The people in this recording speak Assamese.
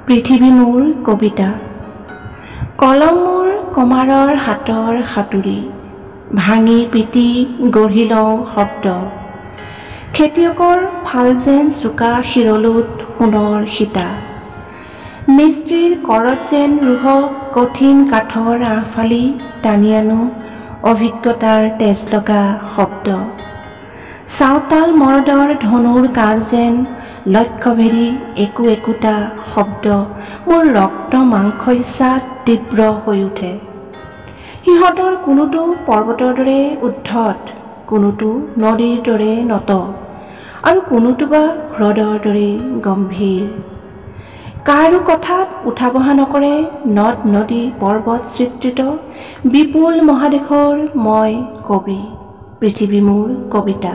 পৃথিৱী মোৰ কবিতা। কলম মোৰ কমাৰৰ হাতৰ সাঁতুৰি, ভাঙি পিটি গঢ়ি লওঁ শব্দ। খেতিয়কৰ ফাল যেন চোকা শিৰলোত সোণৰ সীতা, মিস্ত্ৰীৰ কৰত যেন ৰোহ কঠিন কাঠৰ আঁহফালি টানি আনো অভিজ্ঞতাৰ তেজ লগা শব্দ। চাওতাল মৰদৰ ধনুৰ কাঁড় যেন লক্ষ্যভেদী একো একোটা শব্দ মোৰ ৰক্ত মাংস ইচ্ছাত তীব্ৰ হৈ উঠে। সিহঁতৰ কোনোটো পৰ্বতৰ দৰে উদ্ধত, কোনোটো নদীৰ দৰে নত, আৰু কোনোটো বা হ্ৰদৰ দৰে গম্ভীৰ। কাৰো কথাত উঠা বহা নকৰে নদ নদী পৰ্বত চিত্ৰিত বিপুল মহাদেশৰ মই কবি। পৃথিৱী মোৰ কবিতা।